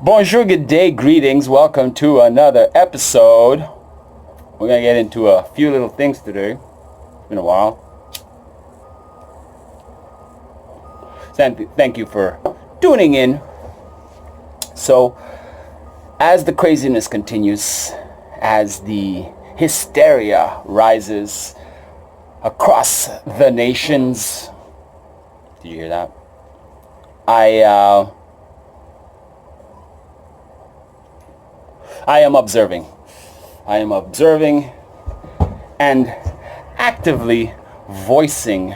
Bonjour, good day, greetings. Welcome to another episode. We're going to get into a few little things today. It's been a while. Thank you for tuning in. So, as the craziness continues, as the hysteria rises across the nations, did you hear that? I am observing. And actively voicing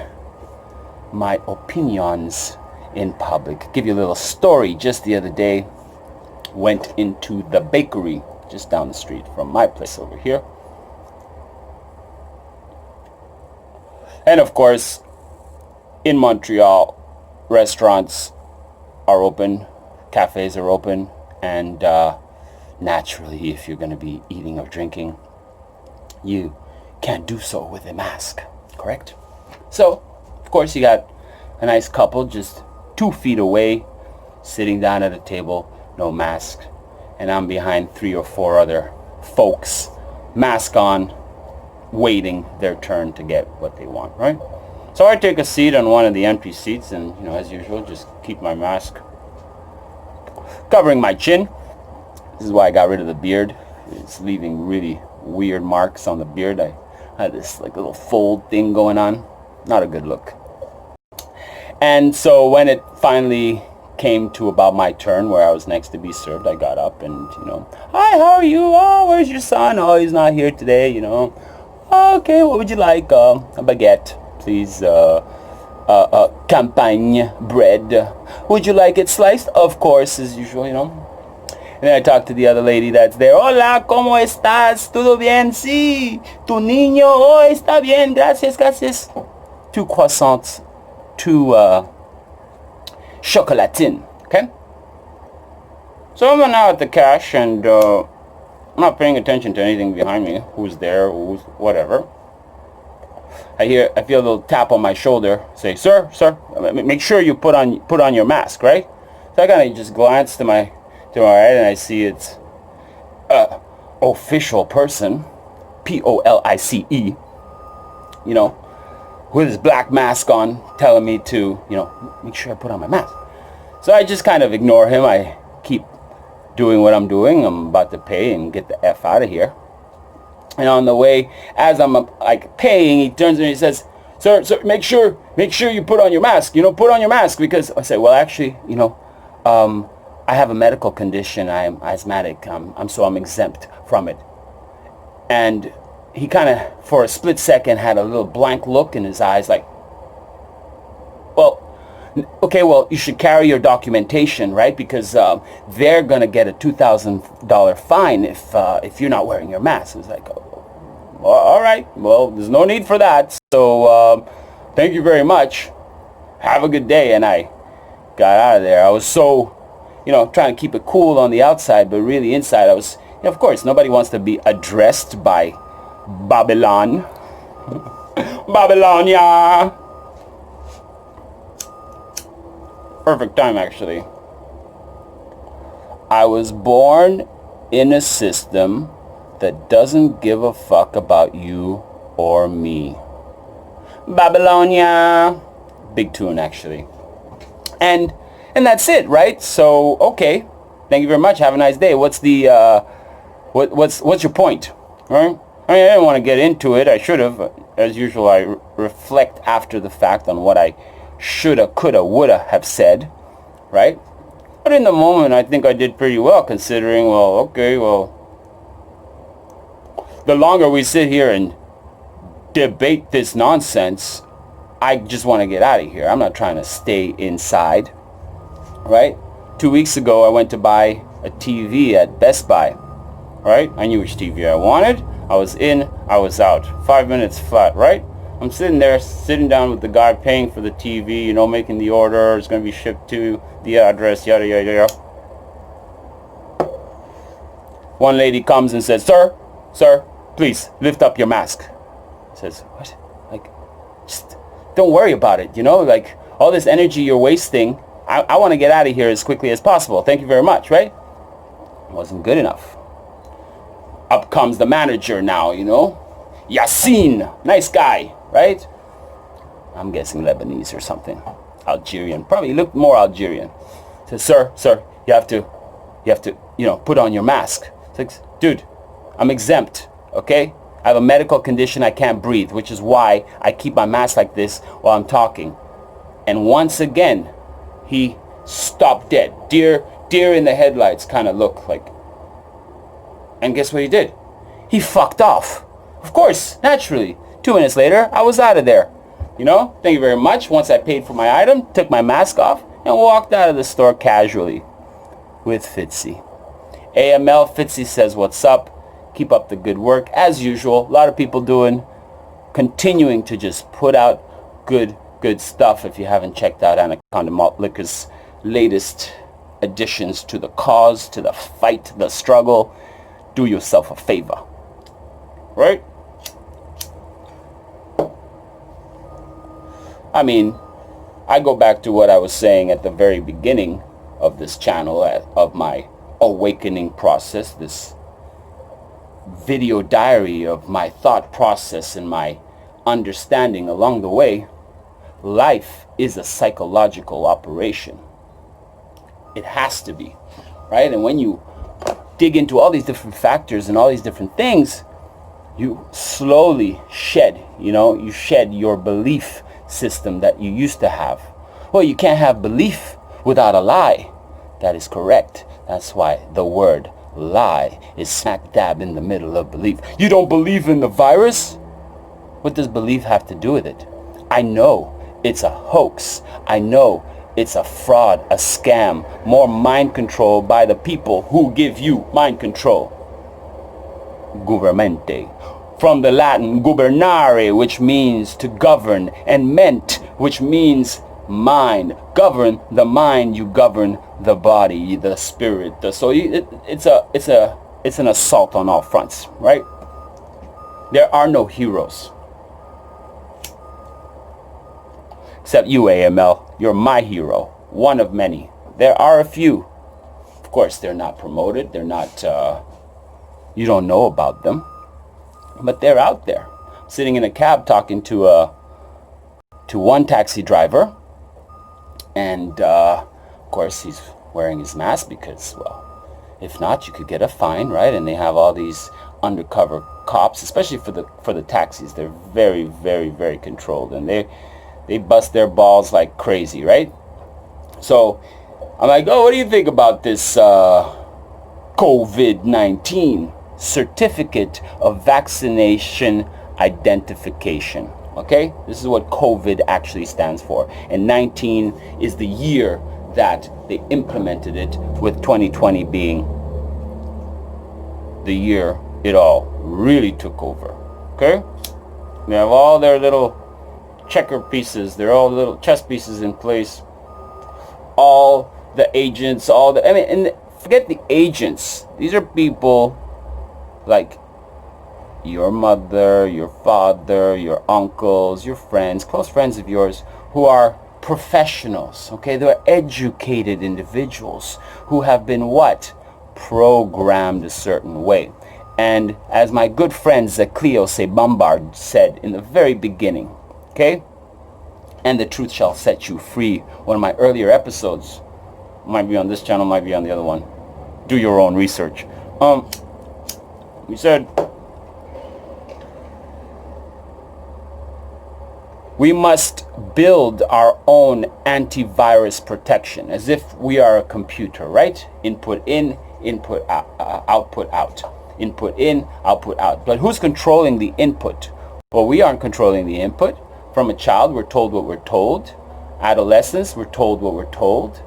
my opinions in public. Give you a little story. Just the other day, went into the bakery just down the street from my place over here. And of course, in Montreal, restaurants are open, cafes are open, and naturally, if you're going to be eating or drinking, you can't do so with a mask, correct? So, of course, you got a nice couple just 2 feet away, sitting down at a table, no mask, and I'm behind 3 or 4 other folks, mask on, waiting their turn to get what they want, right? So I take a seat on one of the empty seats and, as usual, just keep my mask covering my chin. This is why I got rid of the beard. It's leaving really weird marks on the beard. I had this little fold thing going on. Not a good look. And so when it finally came to about my turn where I was next to be served, I got up and, hi, how are you? Oh, where's your son? Oh, he's not here today, Okay, what would you like? A baguette, please. Campagne bread. Would you like it sliced? Of course, as usual, And then I talked to the other lady that's there. Hola, ¿cómo estás? ¿Todo bien? Sí. Tu niño, oh, está bien. Gracias, gracias. 2 croissants, 2 chocolatines, okay? So I'm now at the cash and I'm not paying attention to anything behind me. Who's there, who's whatever. I feel a little tap on my shoulder. Say, sir, make sure you put on your mask, right? So I kind of just glance to my right, and I see it's official person, Police, with his black mask on, telling me to, make sure I put on my mask. So I just kind of ignore him. I keep doing what I'm doing. I'm about to pay and get the F out of here. And on the way, as I'm paying, he turns to me and he says, sir, make sure you put on your mask. Put on your mask, because I say, well, actually, I have a medical condition. I am asthmatic. I'm exempt from it. And he kind of, for a split second, had a little blank look in his eyes, like, well, you should carry your documentation, right? Because they're gonna get a $2,000 fine if you're not wearing your mask. It was like, oh, all right. Well, there's no need for that. So thank you very much. Have a good day. And I got out of there. I was so trying to keep it cool on the outside, but really inside I was, of course, nobody wants to be addressed by Babylon. Babylonia. Perfect time, actually. I was born in a system that doesn't give a fuck about you or me. Babylonia. Big tune, actually. And that's it, right? So, okay. Thank you very much. Have a nice day. What's the, what's your point? Right? I didn't want to get into it. I should have. As usual, I reflect after the fact on what I shoulda, coulda, woulda have said, right? But in the moment, I think I did pretty well, considering, the longer we sit here and debate this nonsense, I just want to get out of here. I'm not trying to stay inside. Right? 2 weeks ago, I went to buy a TV at Best Buy. Right? I knew which TV I wanted. I was in, I was out. 5 minutes flat, right? I'm sitting down with the guy paying for the TV, making the order. It's going to be shipped to the address, yada, yada, yada. One lady comes and says, sir, please lift up your mask. I says, what? Just don't worry about it, all this energy you're wasting. I want to get out of here as quickly as possible. Thank you very much, right? Wasn't good enough. Up comes the manager now, Yassine, nice guy, right? I'm guessing Lebanese or something. Algerian, probably looked more Algerian. Says, sir, you have to, put on your mask. It's like, dude, I'm exempt, okay? I have a medical condition, I can't breathe, which is why I keep my mask like this while I'm talking. And once again, he stopped dead. Deer in the headlights kind of look like. And guess what he did? He fucked off. Of course, naturally. 2 minutes later, I was out of there. Thank you very much. Once I paid for my item, took my mask off, and walked out of the store casually with Fitzy. AML, Fitzy says, what's up? Keep up the good work. As usual, a lot of people continuing to just put out good stuff. If you haven't checked out Anaconda Malt Liquor's latest additions to the cause, to the fight, the struggle, do yourself a favor. Right? I mean, I go back to what I was saying at the very beginning of this channel, of my awakening process, this video diary of my thought process and my understanding along the way. Life is a psychological operation. It has to be, right? And when you dig into all these different factors and all these different things, you slowly shed, you shed your belief system that you used to have. Well, you can't have belief without a lie. That is correct. That's why the word lie is smack dab in the middle of belief. You don't believe in the virus? What does belief have to do with it? I know it's a hoax. I know it's a fraud, a scam, more mind control by the people who give you mind control. Governmente. From the Latin gubernare, which means to govern, and ment, which means mind. Govern the mind, you govern the body, the spirit, the soul. It's an assault on all fronts, right? There are no heroes. Except you, AML. You're my hero. One of many. There are a few. Of course, they're not promoted. They're not, you don't know about them. But they're out there. Sitting in a cab talking to one taxi driver. And, of course, he's wearing his mask because, well, if not, you could get a fine, right? And they have all these undercover cops, especially for the taxis. They're very, very, very controlled. And they bust their balls like crazy, right? So I'm like, oh, what do you think about this COVID-19 certificate of vaccination identification? Okay, this is what COVID actually stands for. And 19 is the year that they implemented it, with 2020 being the year it all really took over. Okay, they have all their little checker pieces, they're all little chess pieces in place. All the agents, and forget the agents. These are people like your mother, your father, your uncles, your friends, close friends of yours, who are professionals, okay? They're educated individuals who have been what? Programmed a certain way. And as my good friend Zacleo Bombard said in the very beginning, okay? And the truth shall set you free. One of my earlier episodes, might be on this channel, might be on the other one. Do your own research. We said, we must build our own antivirus protection, as if we are a computer, right? Input in, input out, output out. Input in, output out. But who's controlling the input? Well, we aren't controlling the input. From a child, we're told what we're told. Adolescence, we're told what we're told.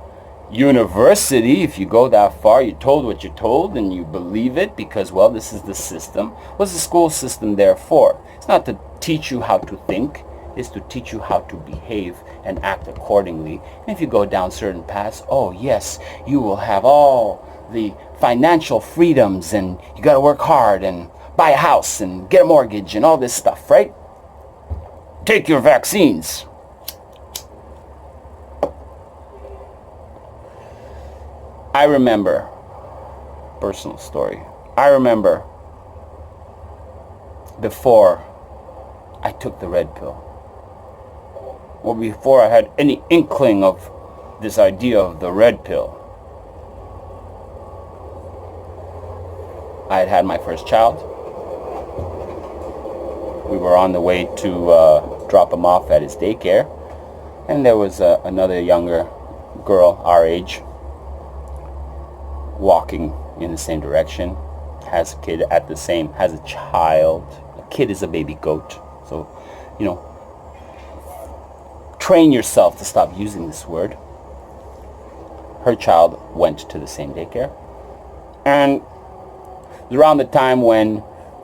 University, if you go that far, you're told what you're told and you believe it because, well, this is the system. What's the school system there for? It's not to teach you how to think. It's to teach you how to behave and act accordingly. And if you go down certain paths, oh yes, you will have all the financial freedoms, and you got to work hard and buy a house and get a mortgage and all this stuff, right? Take your vaccines. I remember personal story. I remember before I took the red pill, or before I had any inkling of this idea of the red pill, I had had my first child. We were on the way to drop him off at his daycare, and there was another younger girl our age walking in the same direction, has a kid has a child. A kid is a baby goat. So, train yourself to stop using this word. Her child went to the same daycare. And it was around the time when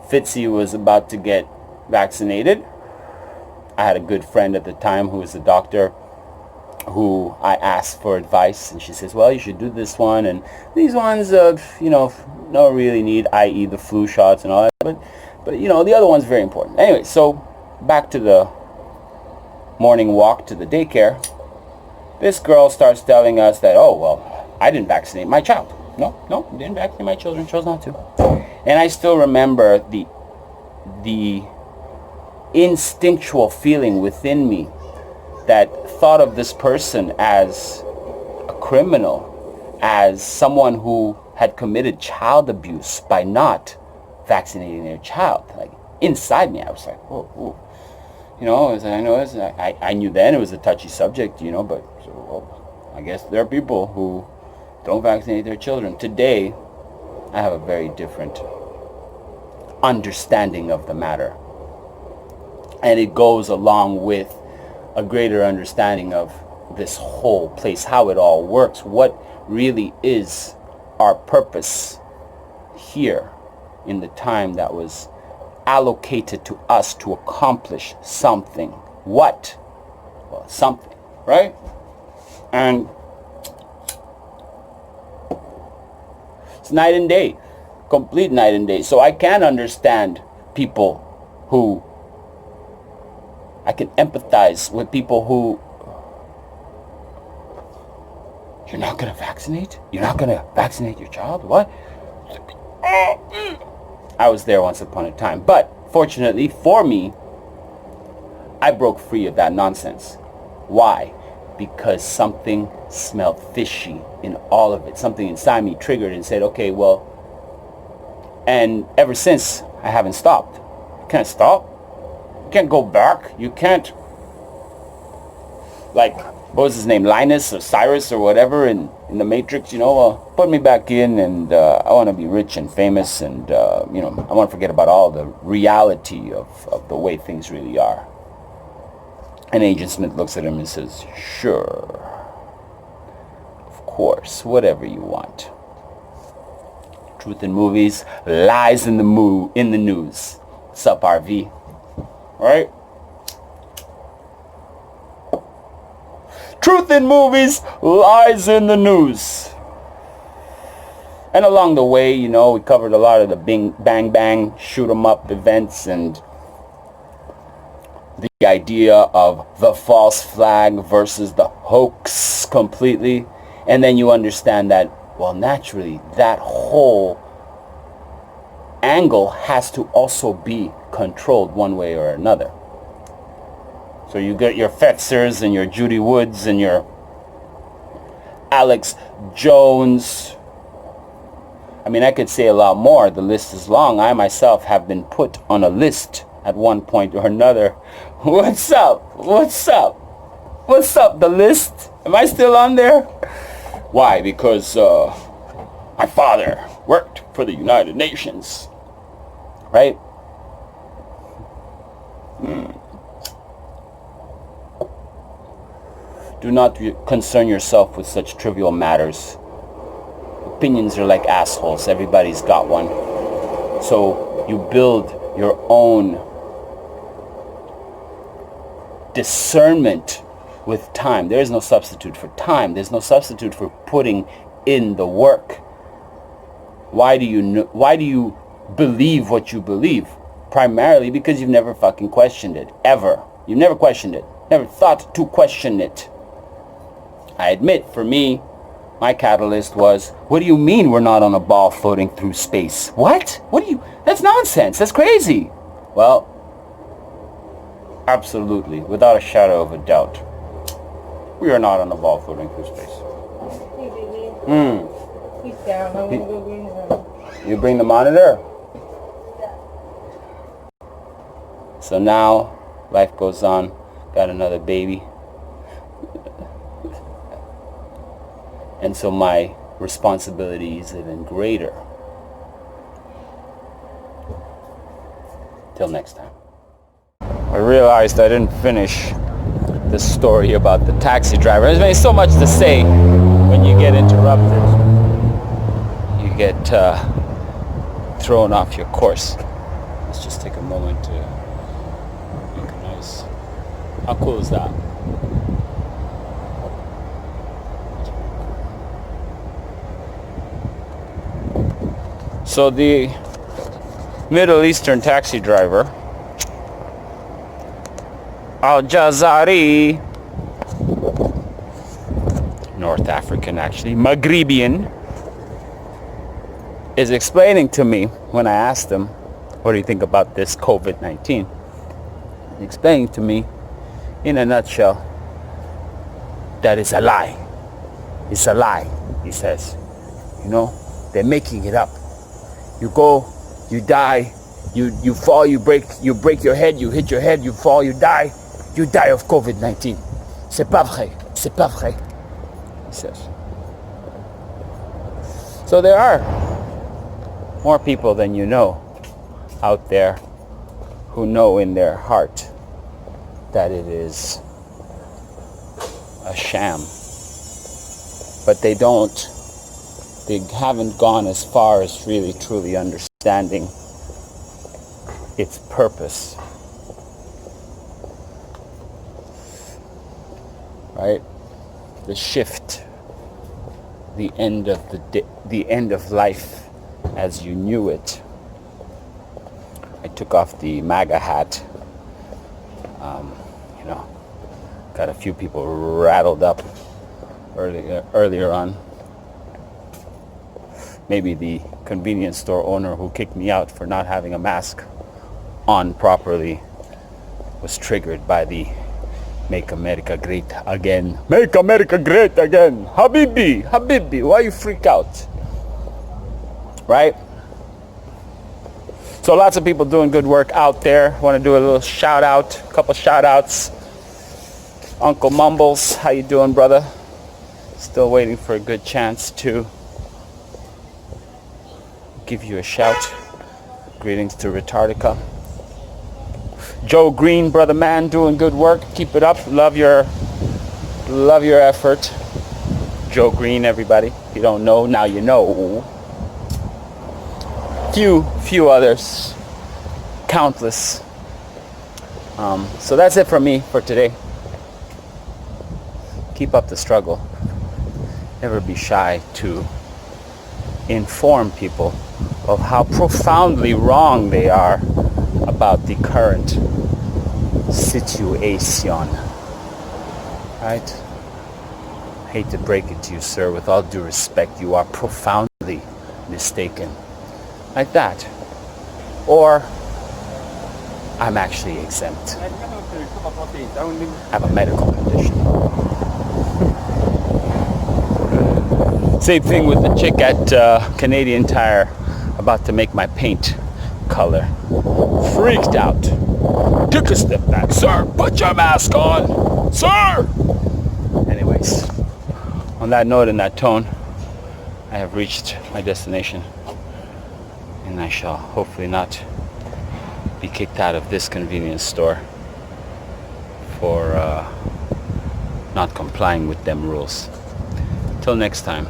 Fitzy was about to get vaccinated. I had a good friend at the time who was a doctor who I asked for advice, and she says, well, you should do this one, and these ones, no really need, i.e. the flu shots and all that, but the other one's very important. Anyway, so back to the morning walk to the daycare, this girl starts telling us that, oh, well, I didn't vaccinate my child. No, didn't vaccinate my children, chose not to. And I still remember the instinctual feeling within me that thought of this person as a criminal, as someone who had committed child abuse by not vaccinating their child. Like, inside me, I was like, whoa. I knew then it was a touchy subject, but I guess there are people who don't vaccinate their children. Today, I have a very different understanding of the matter. And it goes along with a greater understanding of this whole place, how it all works, what really is our purpose here in the time that was allocated to us to accomplish something. What? Well, something, right? And it's night and day, complete night and day. So I can understand people who, I can empathize with people who, you're not going to vaccinate? You're not going to vaccinate your child? What? I was there once upon a time. But fortunately for me, I broke free of that nonsense. Why? Because something smelled fishy in all of it. Something inside me triggered and said, okay, well, and ever since, I haven't stopped. I can't stop. You can't go back. You can't, like, what was his name, Linus or Cyrus or whatever in the Matrix, put me back in, and I want to be rich and famous, and, I want to forget about all the reality of the way things really are. And Agent Smith looks at him and says, sure, of course, whatever you want. Truth in movies, lies in the news. What's up, RV? Right? Truth in movies, lies in the news. And along the way, we covered a lot of the bang bang, shoot 'em up events, and the idea of the false flag versus the hoax completely. And then you understand that, well, naturally, that whole angle has to also be controlled one way or another. So you get your Fetzers and your Judy Woods and your Alex Jones. I mean, I could say a lot more. The list is long. I myself have been put on a list at one point or another. What's up? What's up? What's up, the list? Am I still on there? Why? Because my father worked for the United Nations. Right? Do not concern yourself with such trivial matters. Opinions are like assholes. Everybody's got one. So you build your own discernment with time. There is no substitute for time. There's no substitute for putting in the work. Why do you believe what you believe? Primarily because you've never fucking questioned it. Ever. You've never questioned it. Never thought to question it. I admit, for me, My catalyst was, what do you mean we're not on a ball floating through space? What? That's nonsense. That's crazy. Well, absolutely, without a shadow of a doubt, we are not on a ball floating through space. Hey, baby. He's down. I'm going to go bring him. You bring the monitor? So now, life goes on. Got another baby. And so my responsibility is even greater. Till next time. I realized I didn't finish the story about the taxi driver. There's so much to say when you get interrupted. You get thrown off your course. Let's just take a moment to make a nice... How cool is that? So the Middle Eastern taxi driver, Al-Jazari, North African actually, Maghrebian, is explaining to me when I asked him, what do you think about this COVID-19? He's explaining to me in a nutshell that it's a lie. It's a lie, he says. You know, they're making it up. You go, you die, you fall, you break your head, you hit your head, you fall, you die of COVID-19. C'est pas vrai, he says. So there are more people than you know out there who know in their heart that it is a sham. But they haven't gone as far as really truly understanding its purpose. Right? The shift, the end of life as you knew it. I took off the MAGA hat. Got a few people rattled up earlier on. Maybe the convenience store owner who kicked me out for not having a mask on properly was triggered by the Make America Great Again. Make America Great Again. Habibi, why you freak out? Right? So lots of people doing good work out there. Want to do a little shout out, a couple shout outs. Uncle Mumbles, how you doing, brother? Still waiting for a good chance to give you a shout. Greetings to Retardica. Joe Green, brother man, doing good work. Keep it up. Love your effort. Joe Green, everybody. If you don't know, now you know. Few others. Countless. So that's it from me for today. Keep up the struggle. Never be shy to inform people of how profoundly wrong they are about the current situation. Right? I hate to break it to you, sir. With all due respect, you are profoundly mistaken. Like that. Or I'm actually exempt. I have a medical condition. Same thing with the chick at Canadian Tire about to make my paint color. Freaked out. Took a step back. Sir, put your mask on. Sir! Anyways, on that note and that tone, I have reached my destination. And I shall hopefully not be kicked out of this convenience store for not complying with them rules. Till next time.